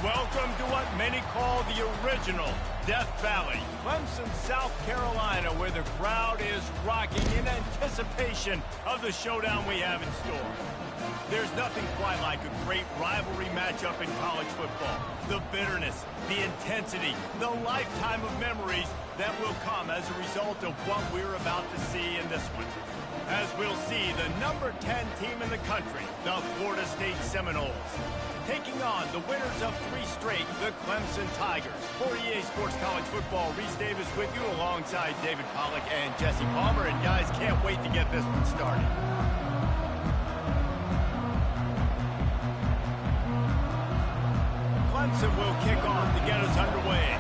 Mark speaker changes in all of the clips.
Speaker 1: Welcome to what many call the original Death Valley, Clemson, South Carolina, where the crowd is rocking in anticipation of the showdown we have in store. There's nothing quite like a great rivalry matchup in college football. The bitterness, the intensity, the lifetime of memories that will come as a result of what we're about to see in this one. As we'll see the number 10 team in the country, the Florida State Seminoles, taking on the winners of 3 straight, the Clemson Tigers. For EA Sports College Football, Reese Davis with you alongside David Pollack and Jesse Palmer. And guys, can't wait to get this one started. Clemson will kick off to get us underway.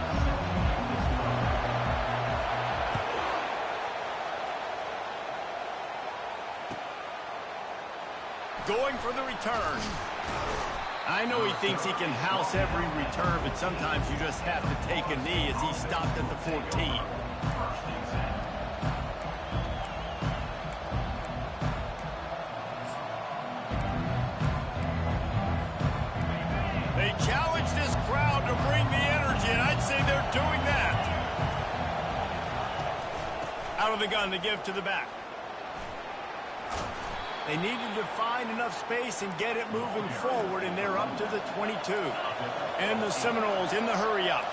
Speaker 1: Going for the return. I know he thinks he can house every return, but sometimes you just have to take a knee as he stopped at the 14. They challenge this crowd to bring the energy, and I'd say they're doing that. Out of the gun to give to the back. They needed to find enough space and get it moving forward, and they're up to the 22. And the Seminoles in the hurry-up.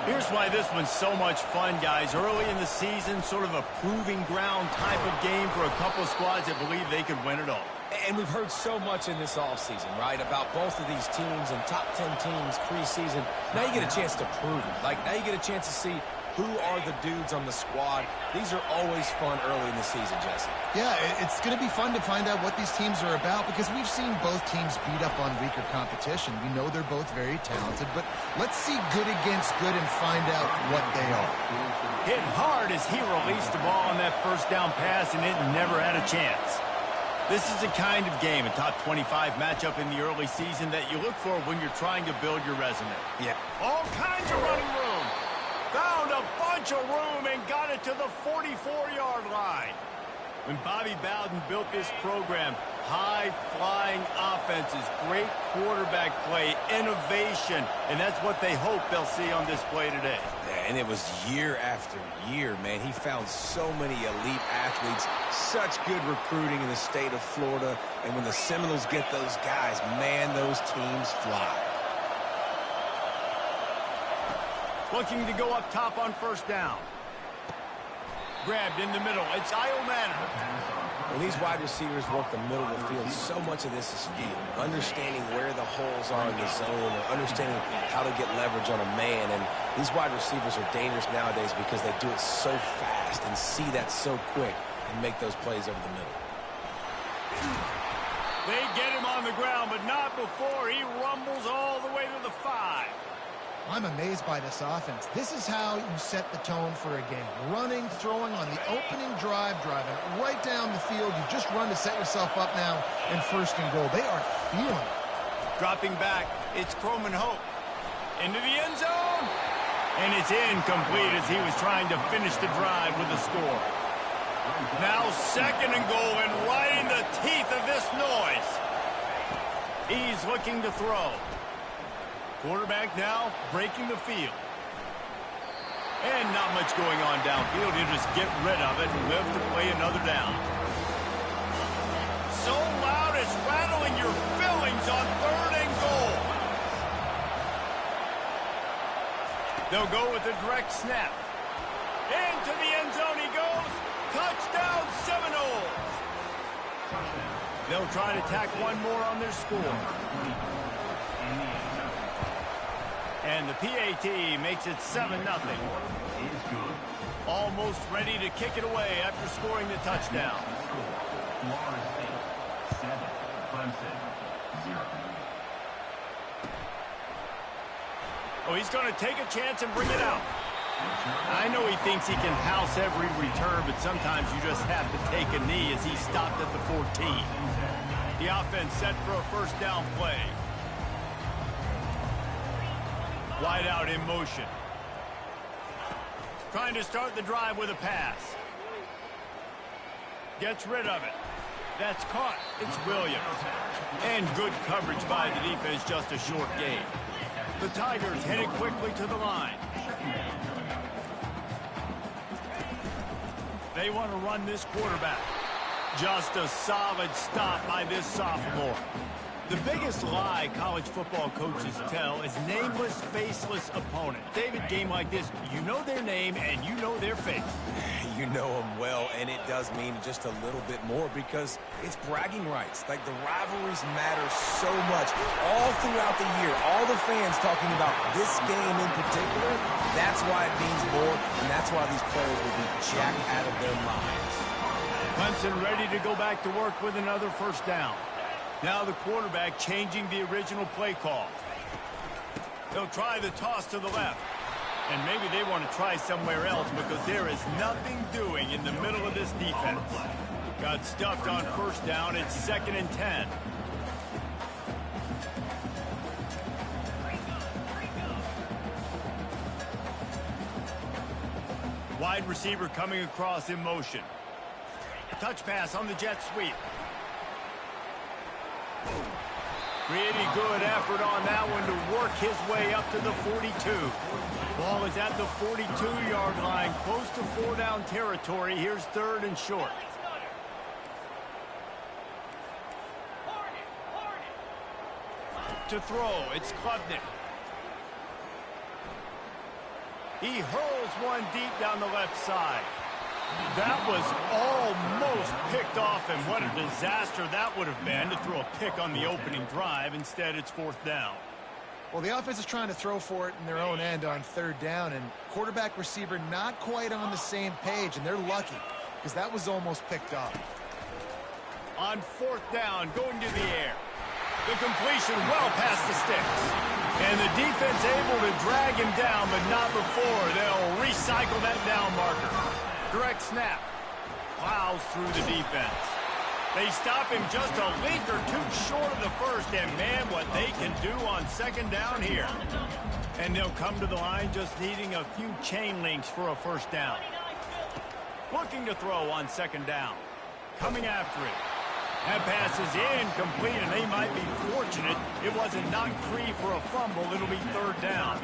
Speaker 1: Here's why this one's so much fun, guys. Early in the season, sort of a proving ground type of game for a couple squads that believe they could win it all.
Speaker 2: And we've heard so much in this offseason, right, about both of these teams and top 10 teams preseason. Now you get a chance to prove it. Like, now you get a chance to see who are the dudes on the squad. These are always fun early in the season, Jesse.
Speaker 3: Yeah, it's going to be fun to find out what these teams are about because we've seen both teams beat up on weaker competition. We know they're both very talented, but let's see good against good and find out what they are.
Speaker 1: Hit hard as he released the ball on that first down pass, and it never had a chance. This is the kind of game, a top 25 matchup in the early season that you look for when you're trying to build your resume.
Speaker 2: Yeah.
Speaker 1: All kinds of running room. Found a bunch of room and got it to the 44-yard line. When Bobby Bowden built this program, high-flying offenses, great quarterback play, innovation, and that's what they hope they'll see on display today.
Speaker 2: Yeah, and it was year after year, man. He found so many elite athletes, such good recruiting in the state of Florida, and when the Seminoles get those guys, man, those teams fly.
Speaker 1: Looking to go up top on first down. Grabbed in the middle. It's Iomanner.
Speaker 2: When these wide receivers work the middle of the field, so much of this is feel. Understanding where the holes are in the zone or understanding how to get leverage on a man. And these wide receivers are dangerous nowadays because they do it so fast and see that so quick and make those plays over the middle.
Speaker 1: They get him on the ground, but not before he rumbles all the way to the 5.
Speaker 3: I'm amazed by this offense. This is how you set the tone for a game. Running, throwing on the opening drive, driving right down the field. You just run to set yourself up now in first and goal. They are feeling it.
Speaker 1: Dropping back, it's Croman Hope. Into the end zone. And it's incomplete as he was trying to finish the drive with a score. Now second and goal and right in the teeth of this noise. He's looking to throw. Quarterback now breaking the field. And not much going on downfield. He'll just get rid of it and live to play another down. So loud it's rattling your fillings on third and goal. They'll go with a direct snap. Into the end zone he goes. Touchdown Seminoles. They'll try to tack one more on their score. And the PAT makes it 7-0. Almost ready to kick it away after scoring the touchdown.
Speaker 4: Florida State 7, Clemson 0.
Speaker 1: Oh, he's going to take a chance and bring it out. I know he thinks he can house every return, but sometimes you just have to take a knee as he stopped at the 14. The offense set for a first down play. Wide out in motion. Trying to start the drive with a pass. Gets rid of it. That's caught. It's Williams. And good coverage by the defense, just a short gain. The Tigers headed quickly to the line. They want to run this quarterback. Just a solid stop by this sophomore. The biggest lie college football coaches tell is nameless, faceless opponent. David, game like this, you know their name and you know their face.
Speaker 2: You know them well, and it does mean just a little bit more because it's bragging rights. Like, the rivalries matter so much all throughout the year. All the fans talking about this game in particular, that's why it means more, and that's why these players will be jacked out of their minds.
Speaker 1: Clemson ready to go back to work with another first down. Now the quarterback changing the original play call. They'll try the toss to the left. And maybe they want to try somewhere else because there is nothing doing in the middle of this defense. Got stuffed on first down. It's 2nd and 10. Wide receiver coming across in motion. Touch pass on the jet sweep. Pretty good effort on that one to work his way up to the 42. Ball is at the 42-yard line, close to 4-down territory. Here's 3rd and short. To throw, it's Klubnik. He hurls one deep down the left side. That was almost picked off, and what a disaster that would have been to throw a pick on the opening drive. Instead, it's 4th down.
Speaker 3: Well, the offense is trying to throw for it in their own end on 3rd down, and quarterback receiver not quite on the same page, and they're lucky because that was almost picked off.
Speaker 1: On 4th down, going to the air. The completion well past the sticks. And the defense able to drag him down, but not before. They'll recycle that down marker. Direct snap. Plows through the defense. They stop him just a length or two short of the first, and man, what they can do on 2nd down here. And they'll come to the line just needing a few chain links for a first down. Looking to throw on 2nd down. Coming after it. That pass is incomplete, and they might be fortunate it wasn't knocked free for a fumble. It'll be 3rd down.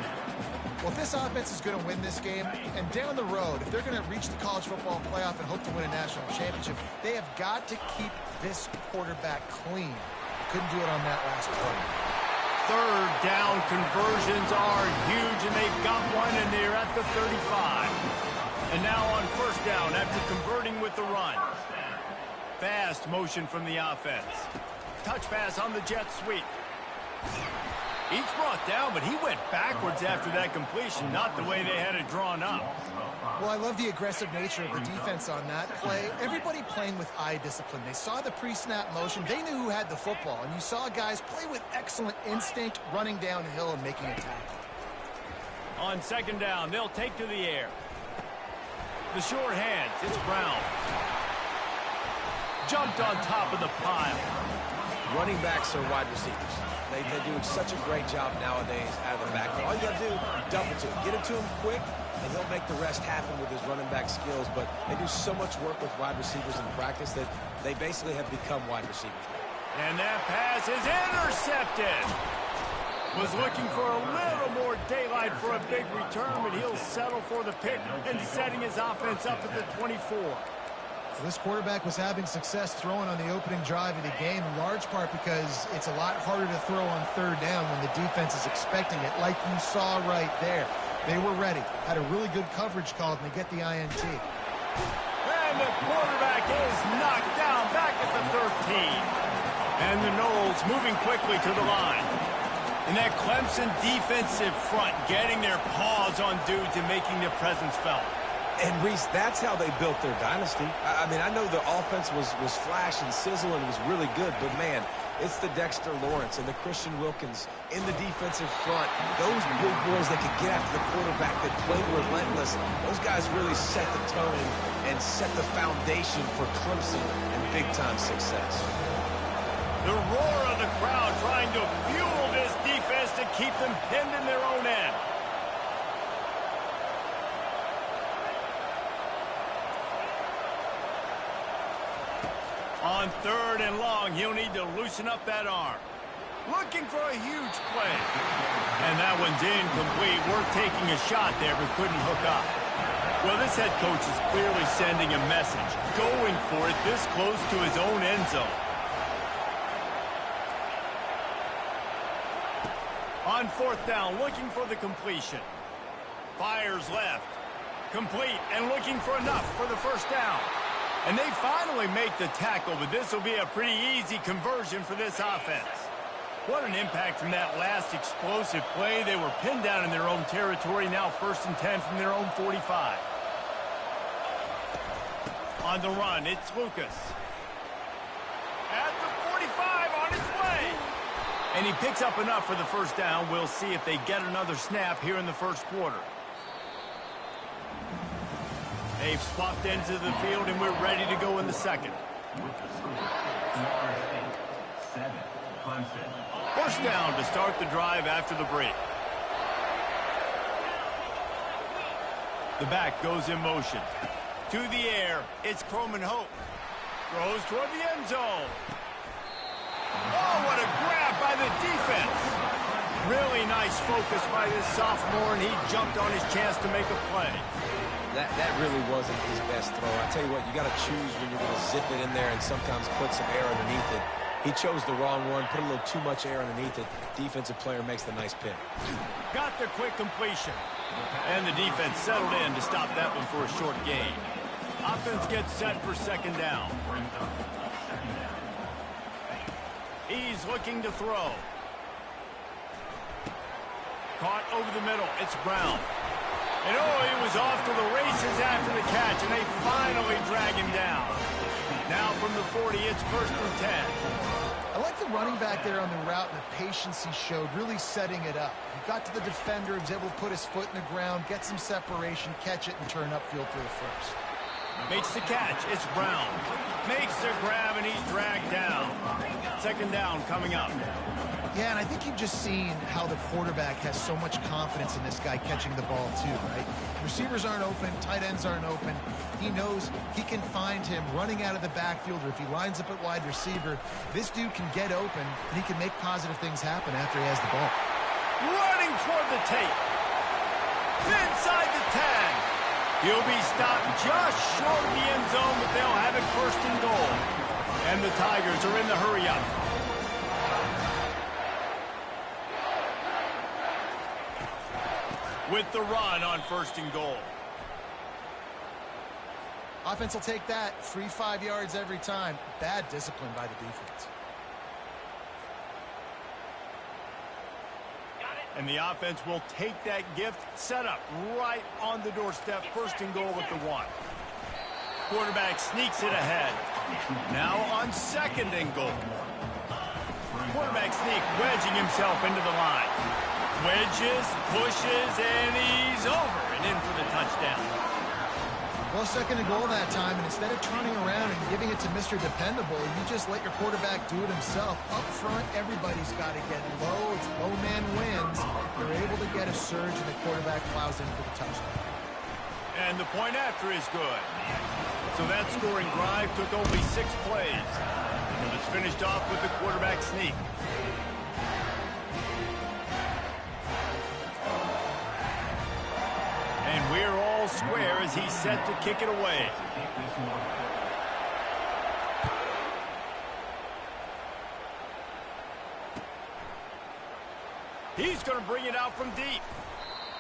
Speaker 3: Well, if this offense is going to win this game, and down the road, if they're going to reach the college football playoff and hope to win a national championship, they have got to keep this quarterback clean. Couldn't do it on that last play.
Speaker 1: 3rd down conversions are huge, and they've got one, and they're at the 35. And now on 1st down after converting with the run. Fast motion from the offense. Touch pass on the jet sweep. He's brought down, but he went backwards after that completion, not the way they had it drawn up.
Speaker 3: Well, I love the aggressive nature of the defense on that play. Everybody playing with eye discipline. They saw the pre-snap motion. They knew who had the football, and you saw guys play with excellent instinct, running downhill and making a tackle.
Speaker 1: On 2nd down, they'll take to the air. The short hands, it's Brown. Jumped on top of the pile.
Speaker 2: Running backs are wide receivers. They do such a great job nowadays out of the backfield. All you got to do, dump it to him. Get it to him quick, and he'll make the rest happen with his running back skills. But they do so much work with wide receivers in practice that they basically have become wide receivers now.
Speaker 1: And that pass is intercepted. Was looking for a little more daylight for a big return, but he'll settle for the pick and setting his offense up at the 24.
Speaker 3: This quarterback was having success throwing on the opening drive of the game, in large part because it's a lot harder to throw on 3rd down when the defense is expecting it, like you saw right there. They were ready, had a really good coverage called, and they get the INT.
Speaker 1: And the quarterback is knocked down back at the 13. And the Noles moving quickly to the line. And that Clemson defensive front getting their paws on dudes and making their presence felt.
Speaker 2: And, Reese, that's how they built their dynasty. I mean, I know the offense was flash and sizzle and was really good, but, man, it's the Dexter Lawrence and the Christian Wilkins in the defensive front. Those big boys that could get after the quarterback, that played relentless, those guys really set the tone and set the foundation for Clemson and big-time success.
Speaker 1: The roar of the crowd trying to fuel this defense to keep them pinned in their own end. On 3rd and long, he'll need to loosen up that arm. Looking for a huge play. And that one's incomplete. We're taking a shot there, but couldn't hook up. Well, this head coach is clearly sending a message, going for it this close to his own end zone. On 4th down, looking for the completion. Fires left. Complete and looking for enough for the first down. And they finally make the tackle, but this will be a pretty easy conversion for this offense. What an impact from that last explosive play. They were pinned down in their own territory, now 1st and 10 from their own 45. On the run, it's Lucas. At the 45, on his way. And he picks up enough for the first down. We'll see if they get another snap here in the first quarter. They've swapped ends of the field, and we're ready to go in the second.
Speaker 4: With the score, Florida State 7, Clemson.
Speaker 1: First down to start the drive after the break. The back goes in motion. To the air, it's Croman Hope. Throws toward the end zone. Oh, what a grab by the defense. Really nice focus by this sophomore, and he jumped on his chance to make a play.
Speaker 2: That really wasn't his best throw. I tell you what, you got to choose when you're going to zip it in there and sometimes put some air underneath it. He chose the wrong one, put a little too much air underneath it. Defensive player makes the nice pick.
Speaker 1: Got the quick completion. And the defense settled in to stop that one for a short gain. Offense gets set for second down. He's looking to throw. Caught over the middle. It's Brown. And oh, he was off to the races after the catch, and they finally drag him down. Now from the 40, it's 1st and 10.
Speaker 3: I like the running back there on the route and the patience he showed, really setting it up. He got to the defender, he was able to put his foot in the ground, get some separation, catch it, and turn upfield for the first.
Speaker 1: Makes the catch. It's Brown. Makes the grab, and he's dragged down. Second down coming up.
Speaker 3: Yeah, and I think you've just seen how the quarterback has so much confidence in this guy catching the ball too, right? Receivers aren't open, tight ends aren't open. He knows he can find him running out of the backfield, or if he lines up at wide receiver, this dude can get open, and he can make positive things happen after he has the ball.
Speaker 1: Running toward the tape. Inside the 10. He'll be stopped just short of the end zone, but they'll have it 1st and goal. And the Tigers are in the hurry-up. With the run on 1st and goal.
Speaker 3: Offense will take that. Free 5 yards every time. Bad discipline by the defense.
Speaker 1: And the offense will take that gift, set up right on the doorstep. 1st and goal with the 1. Quarterback sneaks it ahead. Now on 2nd and goal. Quarterback sneak, wedging himself into the line. Wedges, pushes, and he's over and in for the touchdown.
Speaker 3: Well, 2nd and goal that time, and instead of turning around and giving it to Mr. Dependable, you just let your quarterback do it himself. Up front, everybody's got to get low. It's low man wins. They're able to get a surge, and the quarterback plows in for the touchdown.
Speaker 1: And the point after is good. So that scoring drive took only 6 plays. It was finished off with the quarterback sneak. And we're all square as he's set to kick it away. He's going to bring it out from deep.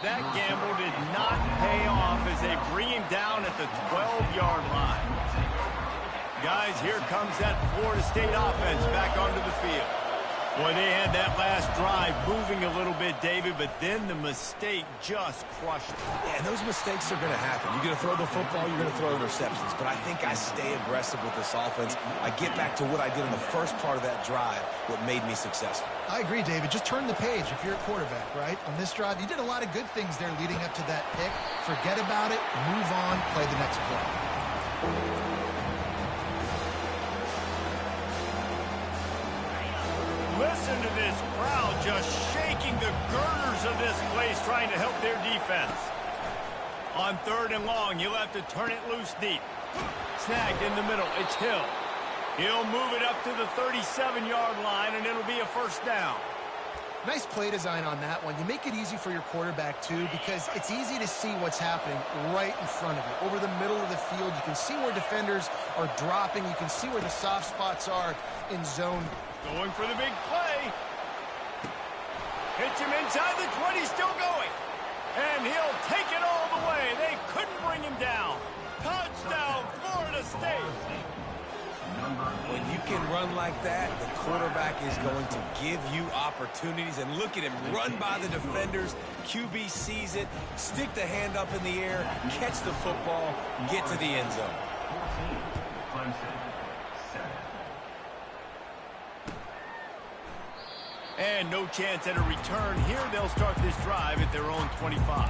Speaker 1: That gamble did not pay off as they bring him down at the 12-yard line. Guys, here comes that Florida State offense back onto the field. Boy, they had that last drive moving a little bit, David, but then the mistake just crushed it.
Speaker 2: Yeah, those mistakes are going to happen. You're going to throw the football, you're going to throw interceptions. But I think I stay aggressive with this offense. I get back to what I did in the first part of that drive, what made me successful.
Speaker 3: I agree, David. Just turn the page if you're a quarterback, right? On this drive, you did a lot of good things there leading up to that pick. Forget about it, move on, play the next play.
Speaker 1: Listen to this crowd just shaking the girders of this place trying to help their defense. On 3rd and long, you'll have to turn it loose deep. Snagged in the middle, it's Hill. He'll move it up to the 37-yard line, and it'll be a 1st down.
Speaker 3: Nice play design on that one. You make it easy for your quarterback, too, because it's easy to see what's happening right in front of you. Over the middle of the field, you can see where defenders are dropping. You can see where the soft spots are in zone.
Speaker 1: Going for the big play. Hits him inside the 20, still going. And he'll take it all the way. They couldn't bring him down. Touchdown, Florida State.
Speaker 2: When you can run like that, the quarterback is going to give you opportunities. And look at him run by the defenders. QB sees it, stick the hand up in the air, catch the football, get to the end zone.
Speaker 1: And no chance at a return here. They'll start this drive at their own 25.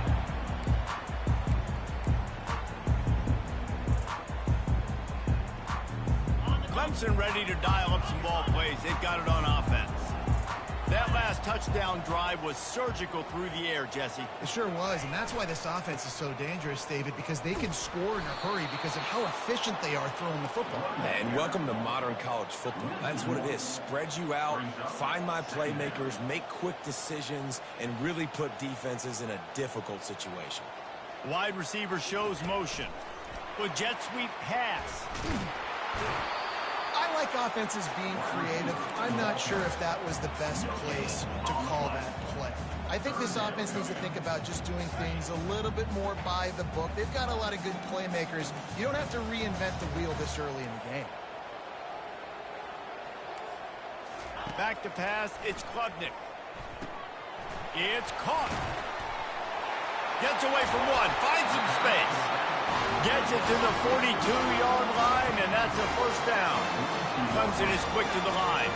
Speaker 1: Clemson ready to dial up some ball plays. They've got it on offense. That last touchdown drive was surgical through the air, Jesse.
Speaker 3: It sure was, and that's why this offense is so dangerous, David, because they can score in a hurry because of how efficient they are throwing the football.
Speaker 2: And welcome to modern college football. That's what it is. Spread you out, find my playmakers, make quick decisions, and really put defenses in a difficult situation.
Speaker 1: Wide receiver shows motion. With jet sweep pass.
Speaker 3: I like offenses being creative. I'm not sure if that was the best place to call that play. I think this offense needs to think about just doing things a little bit more by the book. They've got a lot of good playmakers. You don't have to reinvent the wheel this early in the game.
Speaker 1: Back to pass, it's Klubnik. It's caught. Gets away from one, finds some space. Gets it to the 42-yard line, and that's a first down. Clemson is quick to the line.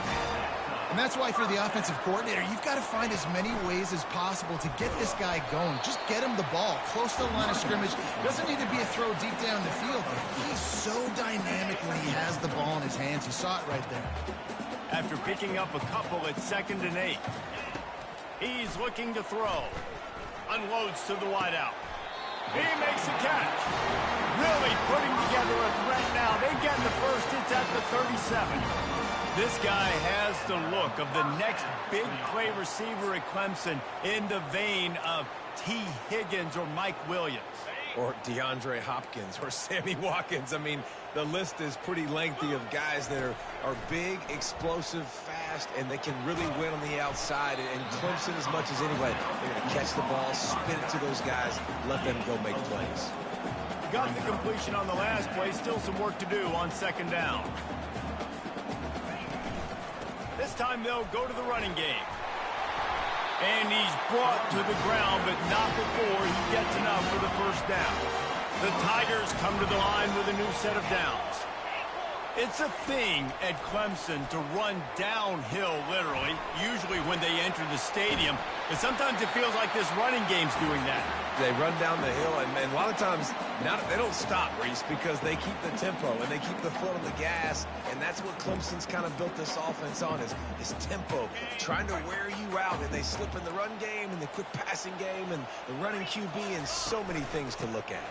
Speaker 3: And that's why for the offensive coordinator, you've got to find as many ways as possible to get this guy going. Just get him the ball close to the line of scrimmage. Doesn't need to be a throw deep down the field. He's so dynamic when he has the ball in his hands. You saw it right there.
Speaker 1: After picking up a couple at 2nd and 8. He's looking to throw. Unloads to the wideout. He makes a catch. Really putting together a threat now. They get the first. It's at the 37. This guy has the look of the next big play receiver at Clemson in the vein of T. Higgins or Mike Williams.
Speaker 2: Or DeAndre Hopkins or Sammy Watkins. I mean, the list is pretty lengthy of guys that are big, explosive, fast, and they can really win on the outside. And Clemson, as much as anybody, they're going to catch the ball, spin it to those guys, let them go make plays.
Speaker 1: Got the completion on the last play. Still some work to do on 2nd down. This time they'll go to the running game. And he's brought to the ground, but not before he gets enough for the first down. The Tigers come to the line with a new set of downs. It's a thing at Clemson to run downhill, literally, usually when they enter the stadium. But sometimes it feels like this running game's doing that.
Speaker 2: They run down the hill, and a lot of times now they don't stop, Reese, because they keep the tempo and they keep the foot on the gas, and that's what Clemson's kind of built this offense on, is tempo, trying to wear you out, and they slip in the run game and the quick passing game and the running QB and so many things to look at.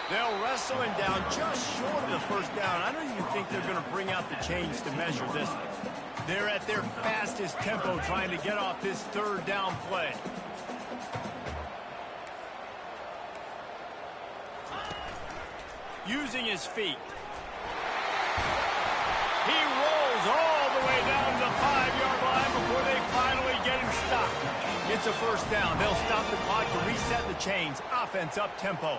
Speaker 1: They'll wrestle him down just short of the first down. I don't even think they're going to bring out the chains to measure this one. They're at their fastest tempo trying to get off this 3rd down play. Using his feet. He rolls all the way down to the 5-yard line before they finally get him stopped. It's a first down. They'll stop the clock to reset the chains. Offense up tempo.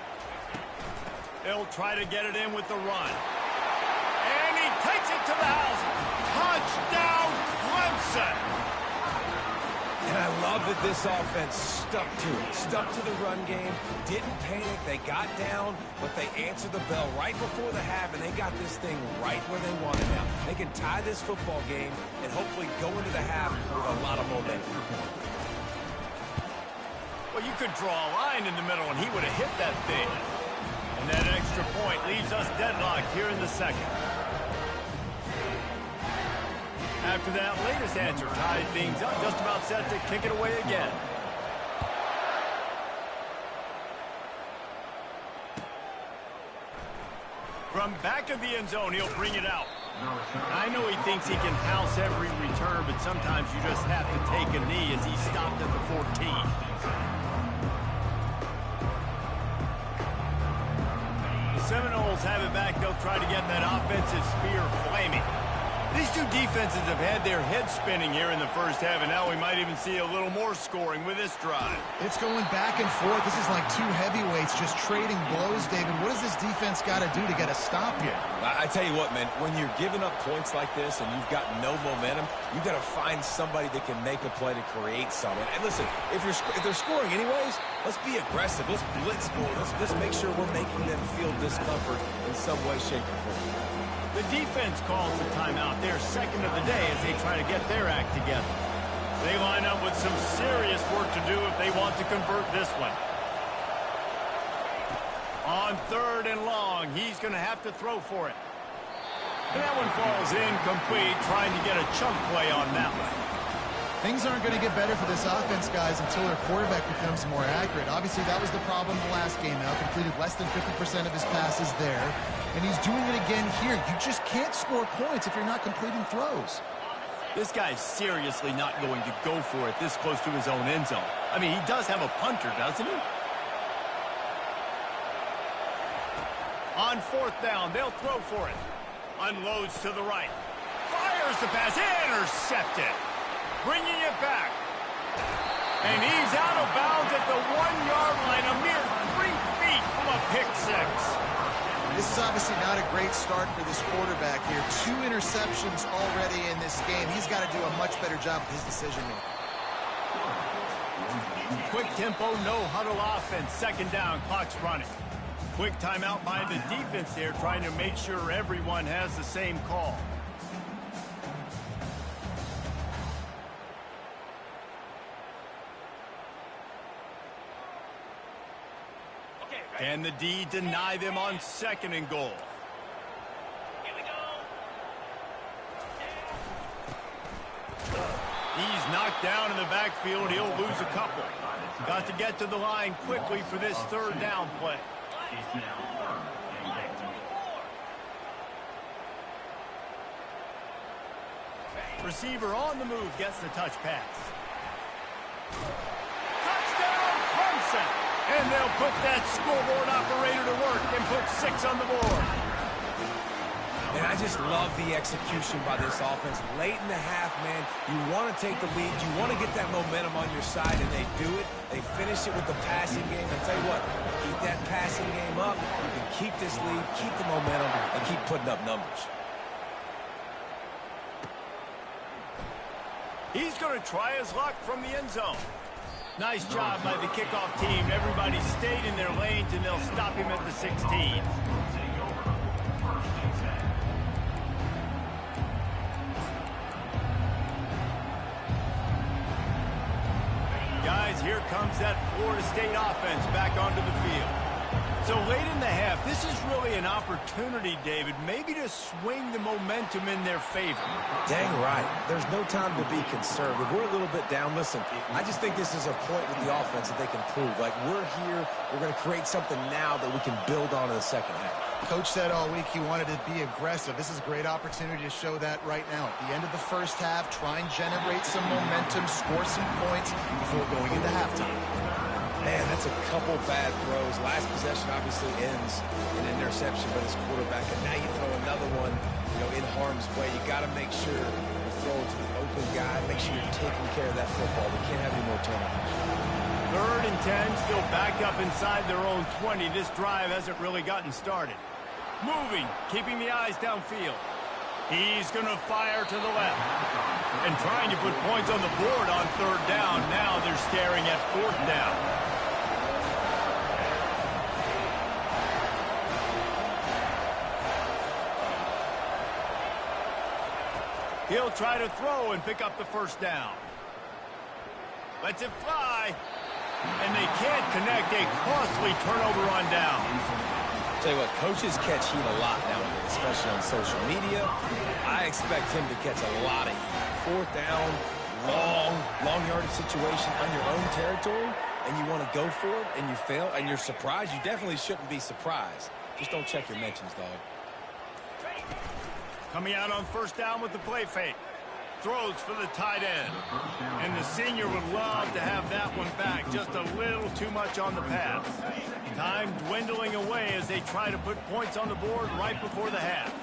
Speaker 1: They'll try to get it in with the run. And he takes it to the house. Touchdown, Clemson!
Speaker 2: And I love that this offense stuck to it, stuck to the run game, didn't panic, they got down, but they answered the bell right before the half, and they got this thing right where they want it now. They can tie this football game and hopefully go into the half with a lot of momentum.
Speaker 1: Well, you could draw a line in the middle, and he would have hit that thing. And that extra point leaves us deadlocked here in the 2nd. After that latest answer tied things up, just about set to kick it away again. From back of the end zone, he'll bring it out. I know he thinks he can house every return, but sometimes you just have to take a knee as he stopped at the 14. The Seminoles have it back. They'll try to get that offensive spear flaming. These two defenses have had their heads spinning here in the first half, and now we might even see a little more scoring with this drive.
Speaker 3: It's going back and forth. This is like two heavyweights just trading blows, David. What does this defense got to do to get a stop here?
Speaker 2: I tell you what, man, when you're giving up points like this and you've got no momentum, you've got to find somebody that can make a play to create something. And listen, if they're scoring anyways, let's be aggressive. Let's blitz more. Let's make sure we're making them feel discomfort in some way, shape, or form.
Speaker 1: The defense calls the timeout, their second of the day, as they try to get their act together. They line up with some serious work to do if they want to convert this one. On 3rd and long, he's going to have to throw for it. And that one falls incomplete, trying to get a chunk play on that one.
Speaker 3: Things aren't going to get better for this offense, guys, until their quarterback becomes more accurate. Obviously, that was the problem the last game now. Completed less than 50% of his passes there. And he's doing it again here. You just can't score points if you're not completing throws.
Speaker 1: This guy's seriously not going to go for it this close to his own end zone. I mean, he does have a punter, doesn't he? On 4th down, they'll throw for it. Unloads to the right. Fires the pass. Intercepted. Bringing it back. And he's out of bounds at the 1-yard line, a mere 3 feet from a pick six.
Speaker 3: This is obviously not a great start for this quarterback here. 2 interceptions already in this game. He's got to do a much better job with his decision-making.
Speaker 1: Quick tempo, no huddle offense. 2nd down, clock's running. Quick timeout by the defense there, trying to make sure everyone has the same call. Can the D deny them on 2nd and goal?
Speaker 5: Here we go.
Speaker 1: He's knocked down in the backfield. He'll lose a couple. Got to get to the line quickly for this 3rd down play. Receiver on the move gets the touch pass. Touchdown, Clemson! And they'll put that scoreboard operator to work and put 6 on the board.
Speaker 2: And I just love the execution by this offense. Late in the half, man, you want to take the lead. You want to get that momentum on your side, and they do it. They finish it with the passing game. And tell you what, keep that passing game up. You can keep this lead, keep the momentum, and keep putting up numbers.
Speaker 1: He's going to try his luck from the end zone. Nice job by the kickoff team. Everybody stayed in their lanes, and they'll stop him at the 16. Guys, here comes that Florida State offense back onto the field. So late in the half, this is really an opportunity, David, maybe to swing the momentum in their favor.
Speaker 2: Dang right. There's no time to be conservative. We're a little bit down. Listen, I just think this is a point with the offense that they can prove. Like, we're here. We're going to create something now that we can build on in the 2nd half.
Speaker 3: Coach said all week he wanted to be aggressive. This is a great opportunity to show that right now. At the end of the 1st half, try and generate some momentum, score some points before going into halftime.
Speaker 2: Man, that's a couple bad throws. Last possession obviously ends in an interception by this quarterback, and now you throw another one, in harm's way. You got to make sure you throw it to the open guy. Make sure you're taking care of that football. We can't have any more turnovers.
Speaker 1: 3rd and 10, still backed up inside their own 20. This drive hasn't really gotten started. Moving, keeping the eyes downfield. He's going to fire to the left. And trying to put points on the board on 3rd down. Now they're staring at 4th down. He'll try to throw and pick up the 1st down. Lets it fly. And they can't connect. A costly turnover on down.
Speaker 2: Tell you what, coaches catch heat a lot nowadays, especially on social media. I expect him to catch a lot of heat. 4th down, long yardage situation on your own territory, and you want to go for it, and you fail, and you're surprised. You definitely shouldn't be surprised. Just don't check your mentions, dog.
Speaker 1: Coming out on first down with the play fake. Throws for the tight end. And the senior would love to have that one back. Just a little too much on the pass. Time dwindling away as they try to put points on the board right before the half.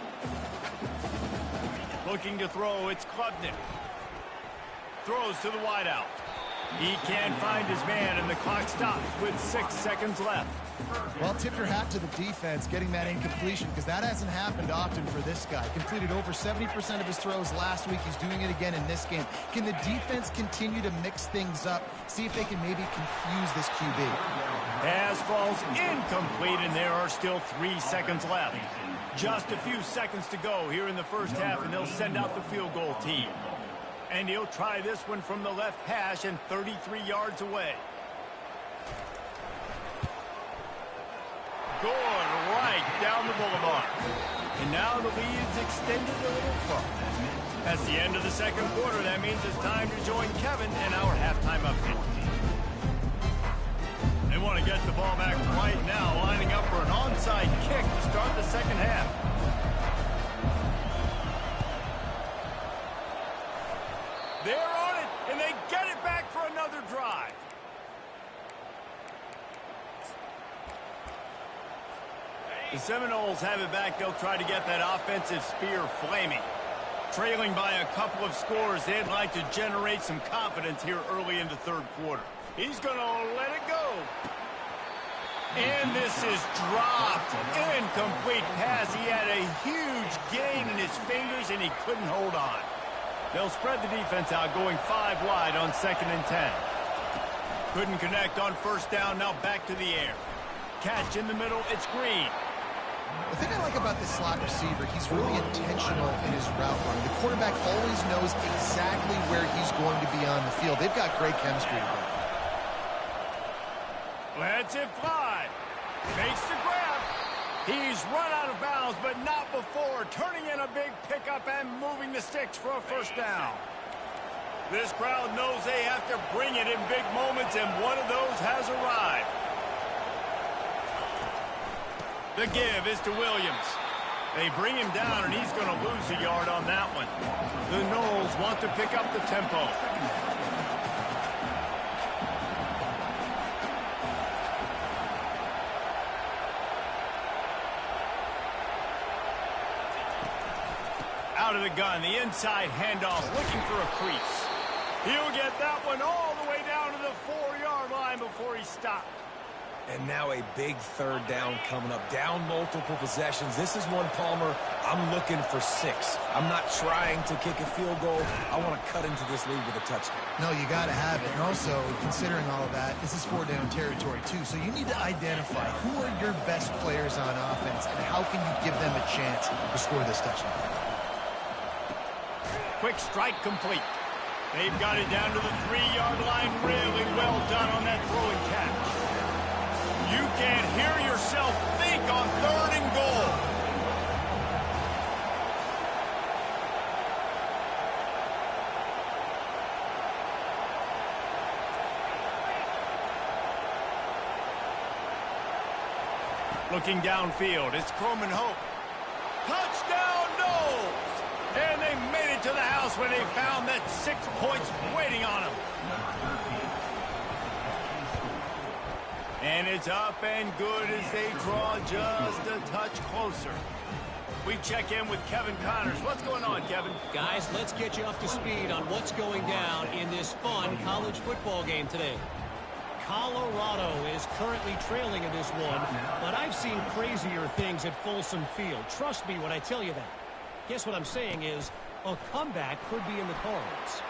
Speaker 1: Looking to throw, it's Klubnik. Throws to the wideout. He can't find his man, and the clock stops with 6 seconds left.
Speaker 3: Well, tip your hat to the defense getting that incompletion, because that hasn't happened often for this guy. Completed over 70% of his throws last week. He's doing it again in this game. Can the defense continue to mix things up? See if they can maybe confuse this QB.
Speaker 1: Pass falls incomplete, and there are still 3 seconds left. Just a few seconds to go here in the first half, and they'll send out the field goal team. And he'll try this one from the left hash and 33 yards away. Good, right down the boulevard. And now the lead's extended a little further. That's the end of the second quarter. That means it's time to join Kevin and our halftime update. They want to get the ball back right now, lining up for an onside kick to start the second half. They're on it, and they get it back for another drive. The Seminoles have it back. They'll try to get that offensive spear flaming. Trailing by a couple of scores, they'd like to generate some confidence here early in the third quarter. He's going to let it go. And this is dropped. Incomplete pass. He had a huge gain in his fingers, and he couldn't hold on. They'll spread the defense out, going 5 wide on 2nd and 10. Couldn't connect on first down. Now back to the air. Catch in the middle. It's Green.
Speaker 3: The thing I like about this slot receiver, he's really intentional in his route running. The quarterback always knows exactly where he's going to be on the field. They've got great chemistry together.
Speaker 1: Lets it fly. Makes the grab. He's run out of bounds, but not before. Turning in a big pickup and moving the sticks for a first down. This crowd knows they have to bring it in big moments, and one of those has arrived. The give is to Williams. They bring him down, and he's going to lose a yard on that one. The Noles want to pick up the tempo. Out of the gun, the inside handoff, looking for a crease. He'll get that one all the way down to the 4-yard line before he stopped.
Speaker 2: And now a big third down coming up. Down multiple possessions. This is one, Palmer, I'm looking for 6. I'm not trying to kick a field goal. I want to cut into this lead with a touchdown.
Speaker 3: No, you got to have it. And also, considering all of that, this is 4-down territory, too. So you need to identify who are your best players on offense and how can you give them a chance to score this touchdown.
Speaker 1: Quick strike complete. They've got it down to the 3-yard line. Really well done on that throw and catch. You can't hear yourself think on 3rd and goal. Looking downfield, it's Croman Hope. Touchdown, Noles! And they made it to the house when they found that 6 points waiting on them. And it's up and good as they draw just a touch closer. We check in with Kevin Connors. What's going on, Kevin?
Speaker 6: Guys, let's get you up to speed on what's going down in this fun college football game today. Colorado is currently trailing in this one, but I've seen crazier things at Folsom Field. Trust me when I tell you that. Guess what I'm saying is a comeback could be in the cards.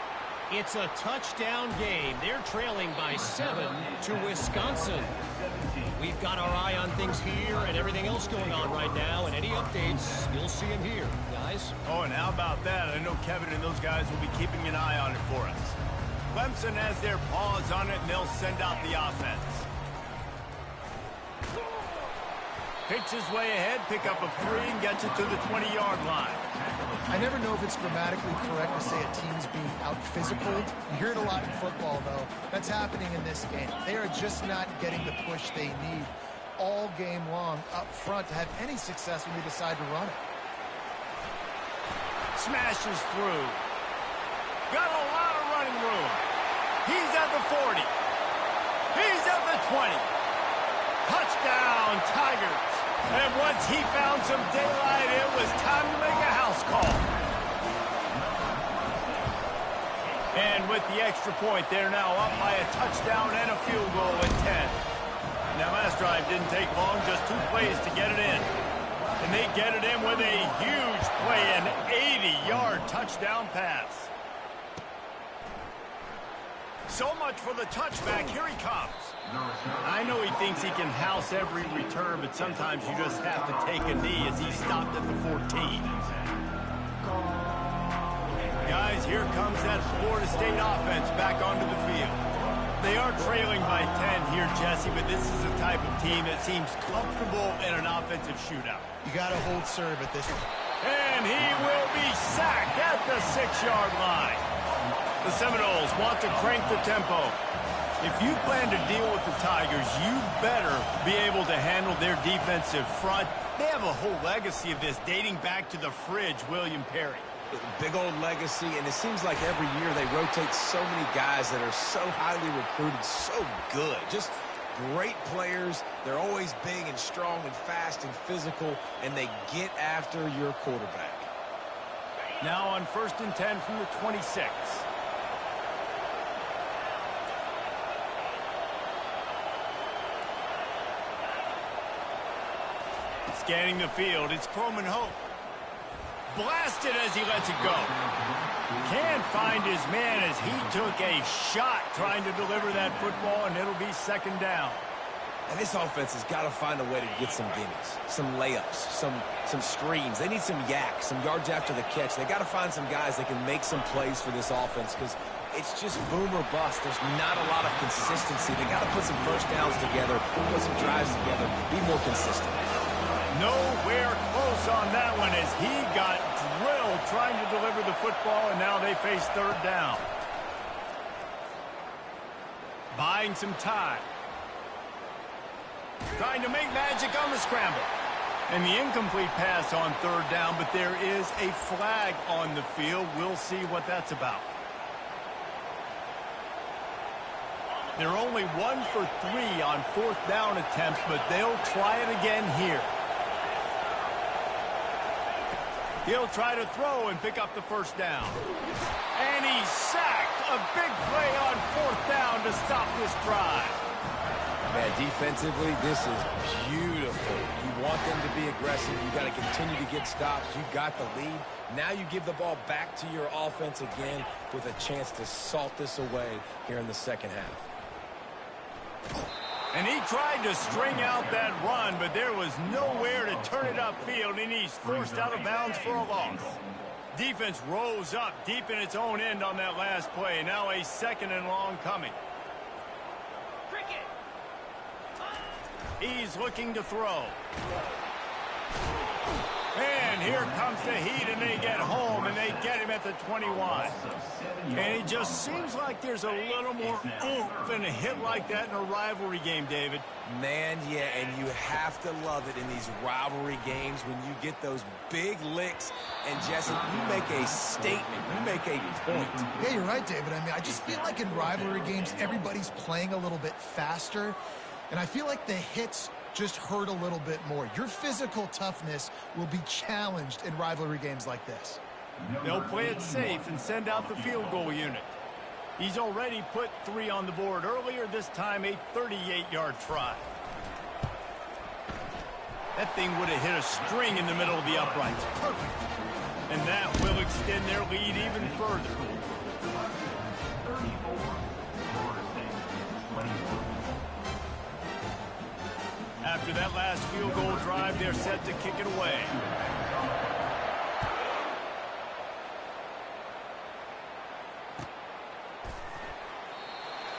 Speaker 6: It's a touchdown game. They're trailing by 7 to Wisconsin. We've got our eye on things here and everything else going on right now, and any updates, you'll see them here, guys.
Speaker 1: Oh, and how about that? I know Kevin and those guys will be keeping an eye on it for us. Clemson has their paws on it, and they'll send out the offense. Picks his way ahead, pick up a 3, and gets it to the 20-yard line.
Speaker 3: I never know if it's grammatically correct to say a team's being out-physical. You hear it a lot in football, though. That's happening in this game. They are just not getting the push they need all game long up front to have any success when they decide to run it.
Speaker 1: smashes through. Got a lot of running room. He's at the 40. He's at the 20. Touchdown, Tigers. And once he found some daylight, it was time to make a house call. And with the extra point, they're now up by a touchdown and a field goal at 10. Now, last drive didn't take long, just 2 plays to get it in. And they get it in with a huge play, an 80-yard touchdown pass. So much for the touchback. Here he comes. I know he thinks he can house every return, but sometimes you just have to take a knee as he stopped at the 14. Guys, here comes that Florida State offense back onto the field. They are trailing by 10 here, Jesse, but this is the type of team that seems comfortable in an offensive shootout.
Speaker 3: You got to hold serve at this one.
Speaker 1: And he will be sacked at the 6-yard line. The Seminoles want to crank the tempo. If you plan to deal with the Tigers, you better be able to handle their defensive front. They have a whole legacy of this dating back to the fridge, William Perry.
Speaker 2: Big old legacy, and it seems like every year they rotate so many guys that are so highly recruited, so good. Just great players. They're always big and strong and fast and physical, and they get after your quarterback.
Speaker 1: Now on 1st and 10 from the 26. Scanning the field, it's Croman Hope. Blasted as he lets it go. Can't find his man as he took a shot trying to deliver that football, and it'll be 2nd down.
Speaker 2: And this offense has got to find a way to get some gimmies, some layups, some screens. They need some yak, some yards after the catch. They got to find some guys that can make some plays for this offense because it's just boom or bust. There's not a lot of consistency. They got to put some first downs together, put some drives together, be more consistent.
Speaker 1: Nowhere close on that one as he got drilled trying to deliver the football, and now they face 3rd down. Buying some time. Trying to make magic on the scramble. And the incomplete pass on 3rd down, but there is a flag on the field. We'll see what that's about. They're only 1 for 3 on 4th down attempts, but they'll try it again here. He'll try to throw and pick up the 1st down. And he's sacked. A big play on 4th down to stop this drive.
Speaker 2: Man, defensively, this is beautiful. You want them to be aggressive. You got to continue to get stops. You got the lead. Now you give the ball back to your offense again with a chance to salt this away here in the 2nd half.
Speaker 1: And he tried to string out that run, but there was nowhere to turn it upfield, and he's forced out of bounds for a loss. Defense rose up deep in its own end on that last play. Now a 2nd and long coming. He's looking to throw. And here comes the heat, and they get home, and they get him at the 21. And it just seems like there's a little more oomph in a hit like that in a rivalry game, David.
Speaker 2: Man, yeah, and you have to love it in these rivalry games when you get those big licks. And, Jesse, you make a statement. You make a point.
Speaker 3: Yeah, you're right, David. I mean, I just feel like in rivalry games, everybody's playing a little bit faster. And I feel like the hits just hurt a little bit more. Your physical toughness will be challenged in rivalry games like this.
Speaker 1: They'll play it safe and send out the field goal unit. He's already put 3 on the board earlier, this time a 38-yard try. That thing would have hit a string in the middle of the uprights. Perfect. And that will extend their lead even further. After that last field goal drive, they're set to kick it away.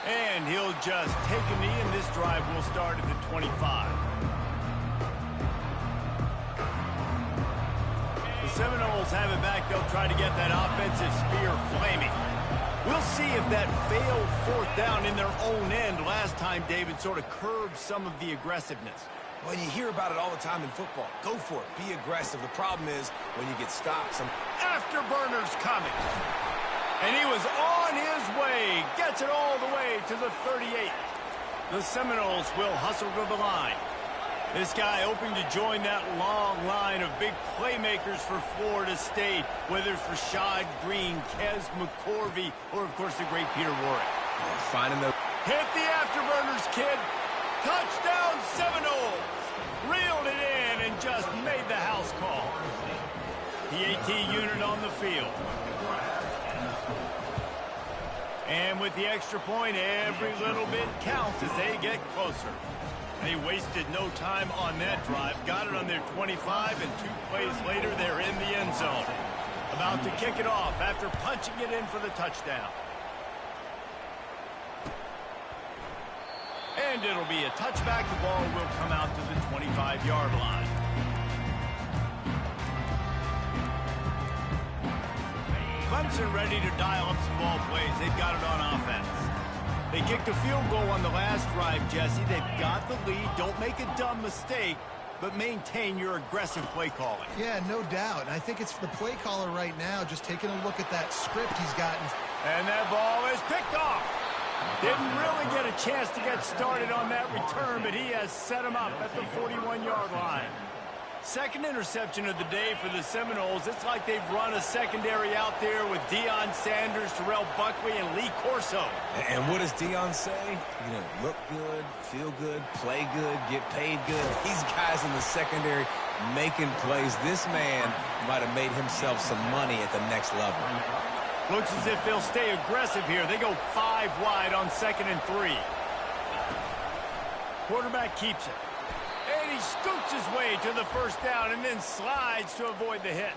Speaker 1: And he'll just take a knee, and this drive will start at the 25. The Seminoles have it back. They'll try to get that offensive spear flaming. We'll see if that failed 4th down in their own end last time, David, sort of curbed some of the aggressiveness.
Speaker 2: Well, you hear about it all the time in football. Go for it. Be aggressive. The problem is when you get stopped.
Speaker 1: Afterburners coming. And he was on his way. Gets it all the way to the 38. The Seminoles will hustle to the line. This guy hoping to join that long line of big playmakers for Florida State, whether it's Rashad Green, Kez McCorvey, or, of course, the great Peter Warrick.
Speaker 2: Finding the...
Speaker 1: Hit the Afterburners, kid. Touchdown, Seminoles. Reeled it in and just made the house call. The AT unit on the field. And with the extra point, every little bit counts as they get closer. They wasted no time on that drive. Got it on their 25, and 2 plays later, they're in the end zone. About to kick it off after punching it in for the touchdown. And it'll be a touchback. The ball will come out to the 25-yard line. Clemson ready to dial up some ball plays. They've got it on offense. They kicked a field goal on the last drive, Jesse. They've got the lead. Don't make a dumb mistake, but maintain your aggressive play calling.
Speaker 3: Yeah, no doubt. And I think it's the play caller right now just taking a look at that script he's gotten.
Speaker 1: And that ball is picked off. Didn't really get a chance to get started on that return, but he has set him up at the 41-yard line. Second interception of the day for the Seminoles. It's like they've run a secondary out there with Deion Sanders, Terrell Buckley, and Lee Corso.
Speaker 2: And what does Deion say? You know, look good, feel good, play good, get paid good. These guys in the secondary making plays. This man might have made himself some money at the next level.
Speaker 1: Looks as if they'll stay aggressive here. They go 5 wide on 2nd and 3. Quarterback keeps it. And he scoots his way to the first down and then slides to avoid the hit.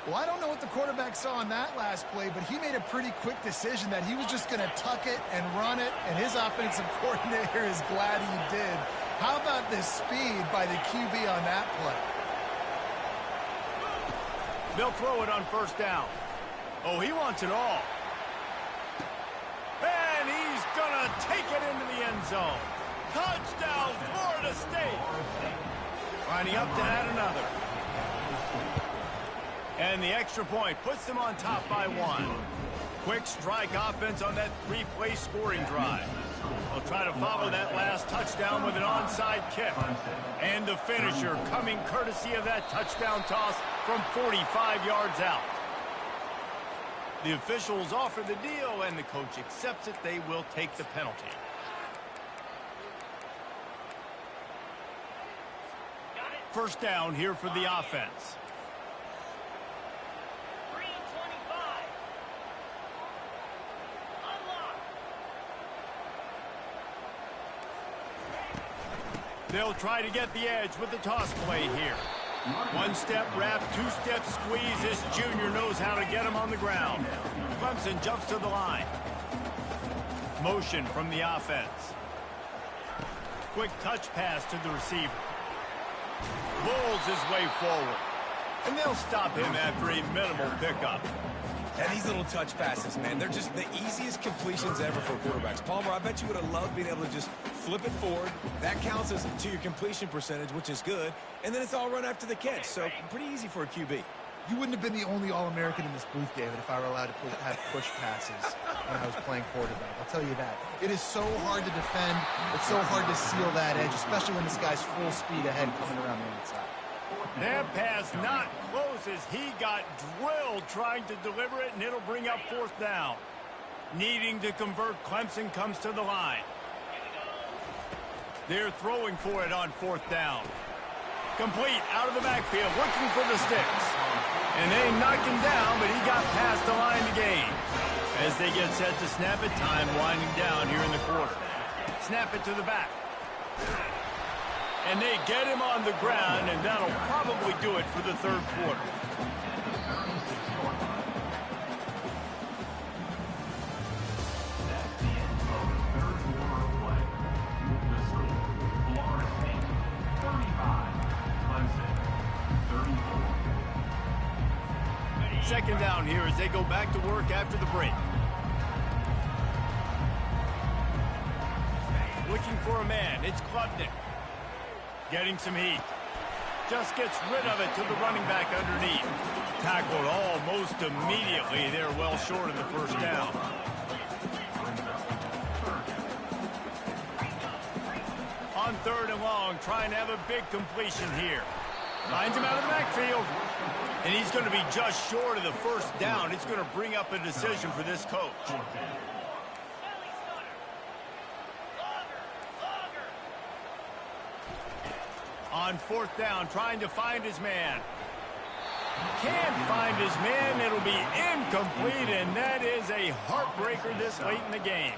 Speaker 3: Well, I don't know what the quarterback saw on that last play, but he made a pretty quick decision that he was just going to tuck it and run it, and his offensive coordinator is glad he did. How about this speed by the QB on that play?
Speaker 1: They'll throw it on first down. Oh, he wants it all. And he's going to take it into the end zone. Touchdown, Florida State. Lining up to add another. And the extra point puts them on top by 1. Quick strike offense on that 3-play scoring drive. They'll try to follow that last touchdown with an onside kick. And the finisher coming courtesy of that touchdown toss from 45 yards out. The officials offer the deal, and the coach accepts it. They will take the penalty. First down here for the offense.
Speaker 5: 3 and 25. Unlock.
Speaker 1: They'll try to get the edge with the toss play here. 1-step wrap, 2-step squeeze. This junior knows how to get him on the ground. Clemson jumps to the line. Motion from the offense. Quick touch pass to the receiver. Bulls his way forward. And they'll stop him after a minimal pickup.
Speaker 2: And these little touch passes, man, they're just the easiest completions ever for quarterbacks. Palmer, I bet you would have loved being able to just flip it forward. That counts as to your completion percentage, which is good. And then it's all run after the catch, so pretty easy for a QB.
Speaker 3: You wouldn't have been the only All-American in this booth, David, if I were allowed to have push passes when I was playing quarterback. I'll tell you that. It is so hard to defend. It's so hard to seal that edge, especially when this guy's full speed ahead coming around the inside.
Speaker 1: That pass not close as he got drilled trying to deliver it, and it'll bring up 4th down. Needing to convert, Clemson comes to the line. They're throwing for it on 4th down. Complete out of the backfield, looking for the sticks. And they knocked him down, but he got past the line to gain. As they get set to snap it, time winding down here in the quarter. Snap it to the back. And they get him on the ground, and that'll probably do it for the 3rd quarter.
Speaker 4: That's the end of the 3rd quarter of play. The score, Florida State 35, Clemson 34.
Speaker 1: Second down here as they go back to work after the break. Looking for a man. It's Klubnik. Getting some heat. Just gets rid of it to the running back underneath. Tackled almost immediately. They're well short of the first down. On 3rd and long, trying to have a big completion here. Lines him out of the backfield. And he's going to be just short of the first down. It's going to bring up a decision for this coach. On 4th down, trying to find his man. Can't find his man. It'll be incomplete, and that is a heartbreaker this late in the game.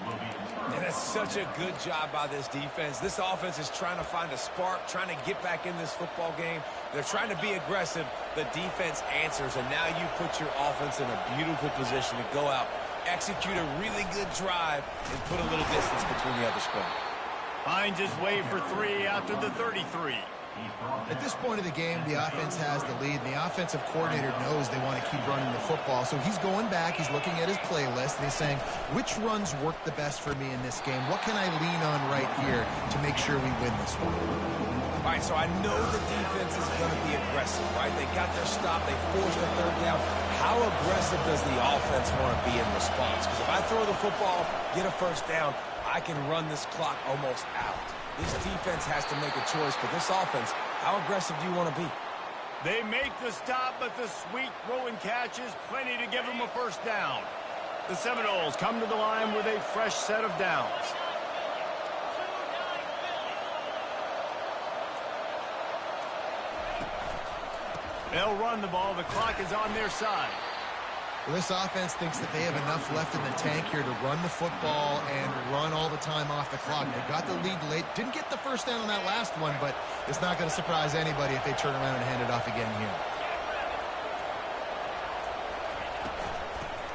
Speaker 2: And that's such a good job by this defense. This offense is trying to find a spark, trying to get back in this football game. They're trying to be aggressive. The defense answers, and now you put your offense in a beautiful position to go out, execute a really good drive, and put a little distance between the other squad.
Speaker 1: Finds his way for 3 out to the 33.
Speaker 3: At this point of the game, the offense has the lead, and the offensive coordinator knows they want to keep running the football. So he's going back, he's looking at his playlist, and he's saying, which runs work the best for me in this game? What can I lean on right here to make sure we win this one?
Speaker 2: All right, so I know the defense is going to be aggressive, right? They got their stop, they forced their 3rd down. How aggressive does the offense want to be in response? Because if I throw the football, get a 1st down, I can run this clock almost out. This defense has to make a choice, but this offense, how aggressive do you want to be?
Speaker 1: They make the stop, but the sweet throw and catch is plenty to give them a 1st down. The Seminoles come to the line with a fresh set of downs. They'll run the ball. The clock is on their side.
Speaker 3: Well, this offense thinks that they have enough left in the tank here to run the football and run all the time off the clock. They got the lead late. Didn't get the 1st down on that last one, but it's not going to surprise anybody if they turn around and hand it off again here.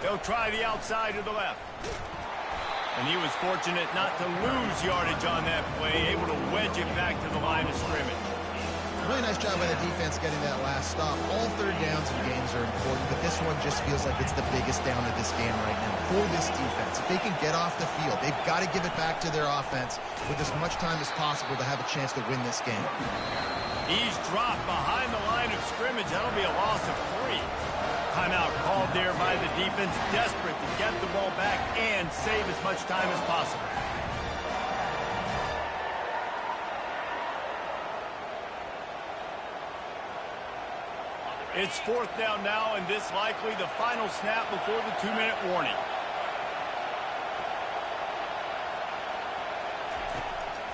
Speaker 1: They'll try the outside to the left. And he was fortunate not to lose yardage on that play, able to wedge it back to the line of scrimmage.
Speaker 3: Really nice job by the defense getting that last stop. All 3rd downs in games are important, but this one just feels like it's the biggest down of this game right now for this defense. If they can get off the field, they've got to give it back to their offense with as much time as possible to have a chance to win this game.
Speaker 1: He's dropped behind the line of scrimmage. That'll be a loss of 3. Timeout called there by the defense, desperate to get the ball back and save as much time as possible. It's 4th down now, and this likely the final snap before the 2-minute warning.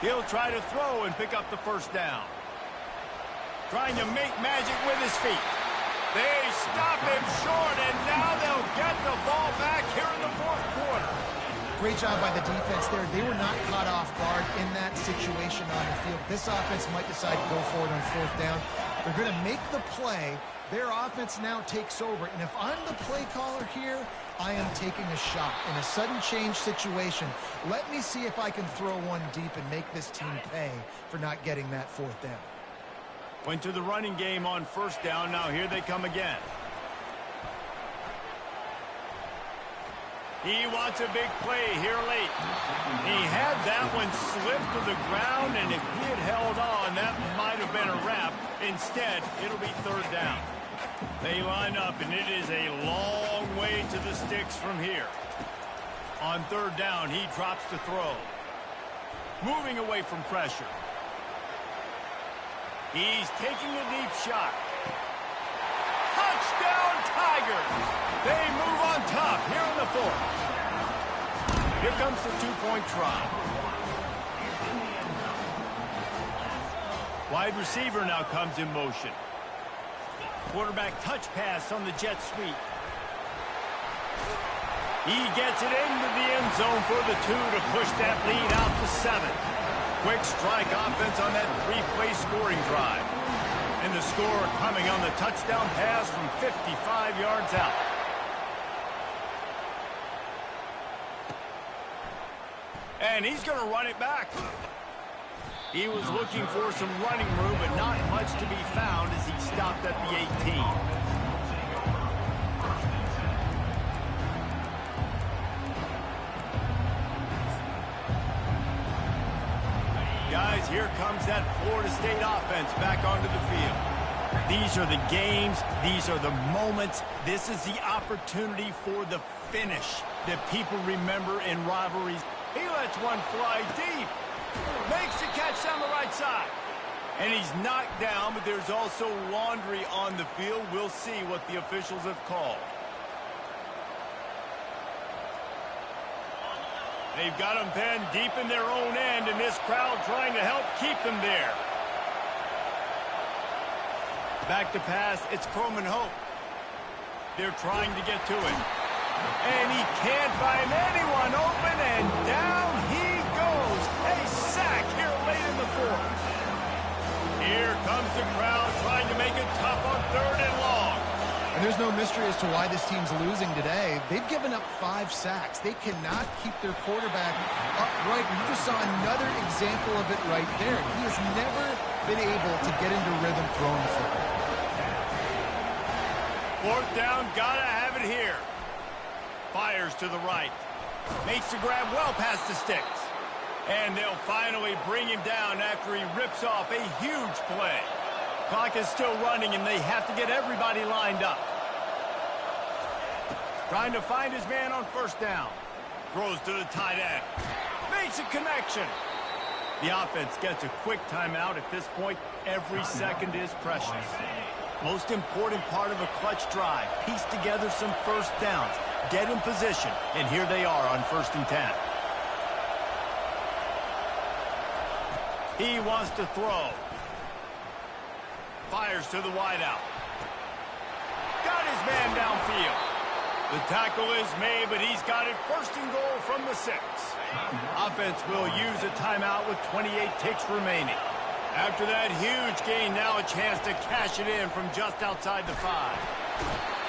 Speaker 1: He'll try to throw and pick up the 1st down. Trying to make magic with his feet. They stop him short, and now they'll get the ball back here in the 4th quarter.
Speaker 3: Great job by the defense there. They were not caught off guard in that situation on the field. This offense might decide to go for it on 4th down. They're going to make the play. Their offense now takes over. And if I'm the play caller here, I am taking a shot. In a sudden change situation, let me see if I can throw one deep and make this team pay for not getting that 4th down.
Speaker 1: Went to the running game on 1st down. Now here they come again. He wants a big play here late. He had that one slip to the ground, and if he had held on, that might have been a wrap. Instead, it'll be 3rd down. They line up, and it is a long way to the sticks from here. On 3rd down, he drops to throw. Moving away from pressure. He's taking a deep shot. Touchdown, Tigers! They move on top here in the 4th. Here comes the 2-point try. Wide receiver now comes in motion. Quarterback touch pass on the jet sweep. He gets it into the end zone for the 2 to push that lead out to 7. Quick strike offense on that 3-play scoring drive. And the score coming on the touchdown pass from 55 yards out. And he's going to run it back. He was looking for some running room, but not much to be found as he stopped at the 18. Guys, here comes that Florida State offense back onto the field. These are the games. These are the moments. This is the opportunity for the finish that people remember in rivalries. He lets one fly deep. Makes the catch down the right side. And he's knocked down, but there's also laundry on the field. We'll see what the officials have called. They've got them pinned deep in their own end, and this crowd trying to help keep them there. Back to pass, it's Coleman Hope. They're trying to get to it. And he can't find anyone open, and down he goes. A sack here late in the fourth. Here comes the crowd trying to make it tough on 3rd and long.
Speaker 3: And there's no mystery as to why this team's losing today. They've given up 5 sacks. They cannot keep their quarterback upright. You just saw another example of it right there. He has never been able to get into rhythm throwing the football.
Speaker 1: 4th down, gotta have it here. Fires to the right. Makes the grab well past the sticks. And they'll finally bring him down after he rips off a huge play. Clock is still running, and they have to get everybody lined up. Trying to find his man on 1st down. Throws to the tight end. Makes a connection. The offense gets a quick timeout at this point. Every second is precious. Most important part of a clutch drive. Piece together some 1st downs. Get in position. And here they are on 1st and 10. He wants to throw. Fires to the wideout. Got his man downfield. The tackle is made, but he's got it 1st and goal from the 6. Offense will use a timeout with 28 ticks remaining. After that huge gain, now a chance to cash it in from just outside the 5.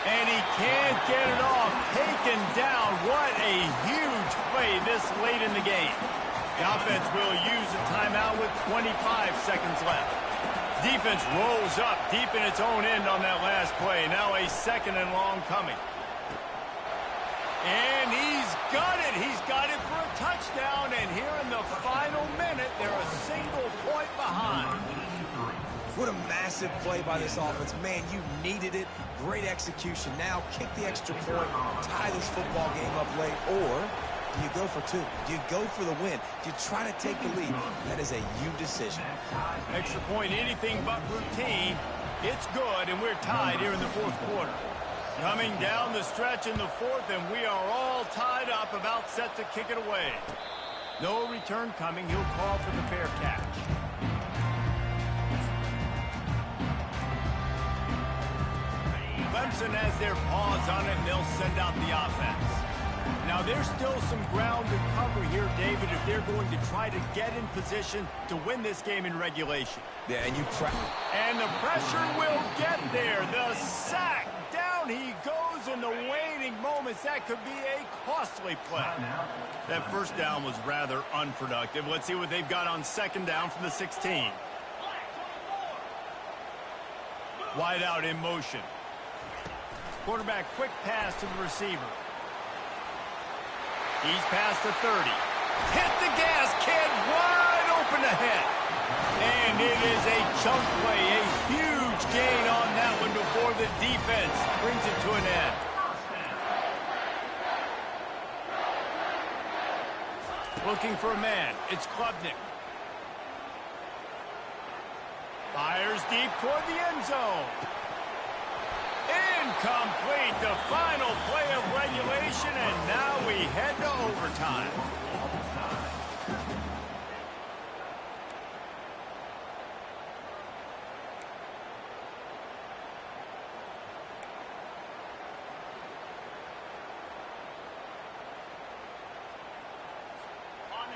Speaker 1: And he can't get it off. Taken down. What a huge play this late in the game. The offense will use a timeout with 25 seconds left. Defense rolls up deep in its own end on that last play. Now a 2nd and long coming. And he's got it. He's got it for a touchdown. And here in the final minute, they're a single point behind.
Speaker 2: What a massive play by this offense. Man, you needed it. Great execution. Now kick the extra point, tie this football game up late, or do you go for 2? Do you go for the win? Do you try to take the lead? That is a you decision.
Speaker 1: Extra point, anything but routine. It's good, and we're tied here in the 4th quarter. Coming down the stretch in the 4th, and we are all tied up, about set to kick it away. No return coming. He'll call for the fair catch. Clemson has their paws on it, and they'll send out the offense. Now, there's still some ground to cover here, David, if they're going to try to get in position to win this game in regulation.
Speaker 2: Yeah, and
Speaker 1: And the pressure will get there. The sack. Down he goes in the waiting moments. That could be a costly play. That 1st down was rather unproductive. Let's see what they've got on 2nd down from the 16. Wide out in motion. Quarterback quick pass to the receiver. He's past the 30. Hit the gas, kid, wide open ahead. And it is a chunk play, a huge gain on that one before the defense brings it to an end. Looking for a man, it's Klubnik. Fires deep toward the end zone. Incomplete, the final play of regulation, and now we head to overtime.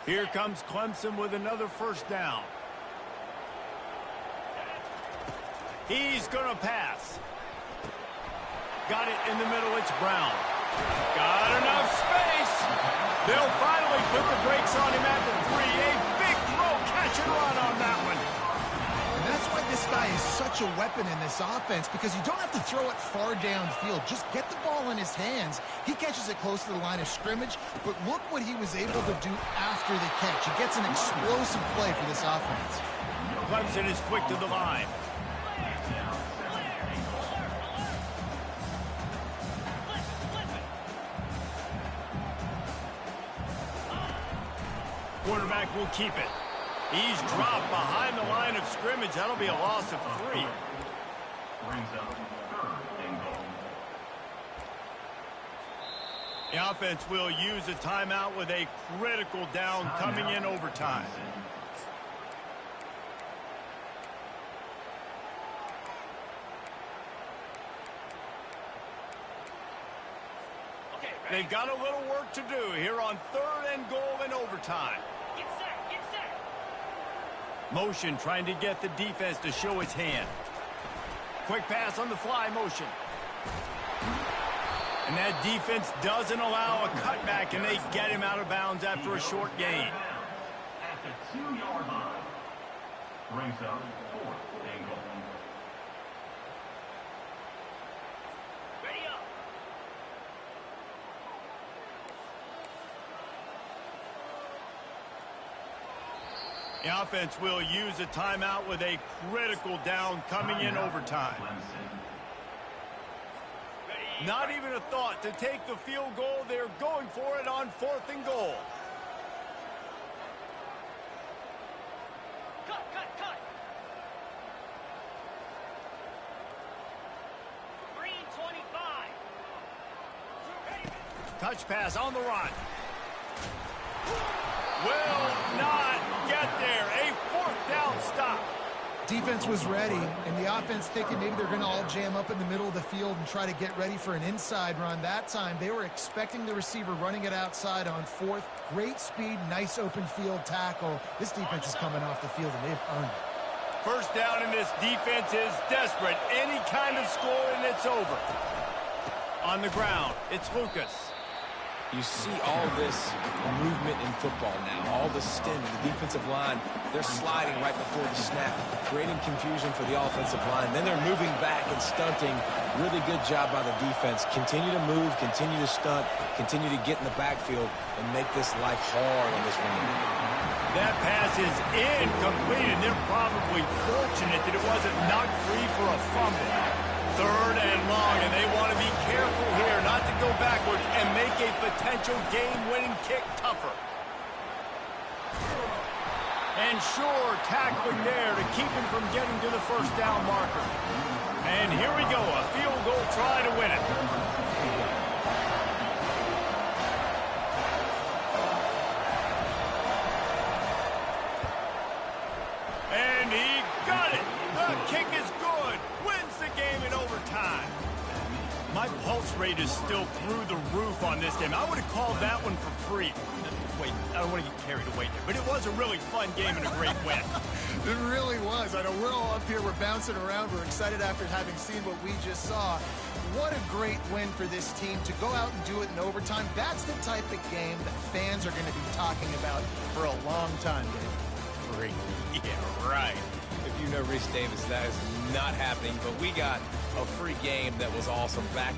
Speaker 1: Here comes Clemson with another 1st down. He's going to pass. Got it in the middle, it's Brown. Got enough space. They'll finally put the brakes on him at the 3. A big throw, catch and run on that one.
Speaker 3: And that's That's why this guy is such a weapon in this offense, because you don't have to throw it far downfield. Just get the ball in his hands. He catches it close to the line of scrimmage, but look what he was able to do after the catch. He gets an explosive play for this offense.
Speaker 1: Clemson is quick to the line. Quarterback will keep it. He's dropped behind the line of scrimmage. That'll be a loss of 3.
Speaker 4: Brings up 3rd and goal.
Speaker 1: The offense will use a timeout with a critical down coming in overtime. They've got a little work to do here on 3rd and goal in overtime.
Speaker 5: Get set, get set.
Speaker 1: Motion trying to get the defense to show its hand. Quick pass on the fly motion. And that defense doesn't allow a cutback, and they get him out of bounds after a short gain.
Speaker 4: At the 2-yard line. Brings up 4th and goal.
Speaker 5: Ready up.
Speaker 1: The offense will use a timeout with a critical down coming in overtime. Not even a thought to take the field goal. They're going for it on 4th and goal.
Speaker 5: Cut, cut, cut. Green 25.
Speaker 1: Touch pass on the run. Will not get there. A 4th down stop.
Speaker 3: Defense was ready, and the offense thinking maybe they're going to all jam up in the middle of the field and try to get ready for an inside run. That time, they were expecting the receiver running it outside on 4th. Great speed, nice open field tackle. This defense is coming off the field, and they've earned it.
Speaker 1: First down, and this defense is desperate. Any kind of score, and it's over. On the ground, it's Lucas.
Speaker 2: You see all this movement in football now, all the stint, the defensive line, they're sliding right before the snap, creating confusion for the offensive line. Then they're moving back and stunting. Really good job by the defense. Continue to move, continue to stunt, continue to get in the backfield and make this life hard on this running back.
Speaker 1: That pass is incomplete, and they're probably fortunate that it wasn't knocked free for a fumble. 3rd and long, and they want to be careful here not to go backwards and make a potential game-winning kick tougher. And sure, tackling there to keep him from getting to the 1st down marker. And here we go, a field goal try to win it. And he got it. The kick is good. Wins the game in overtime. My pulse rate is still through the roof on this game. I would have called that one for free. Wait, I don't want to get carried away there, but it was a really fun game and a great win.
Speaker 3: It really was. I know we're all up here, we're bouncing around, we're excited after having seen what we just saw. What a great win for this team to go out and do it in overtime. That's the type of game that fans are going to be talking about for a long time, Dave.
Speaker 2: Great. Yeah, right. If you know Rich Davis, that is not happening, but we got a free game that was awesome. Back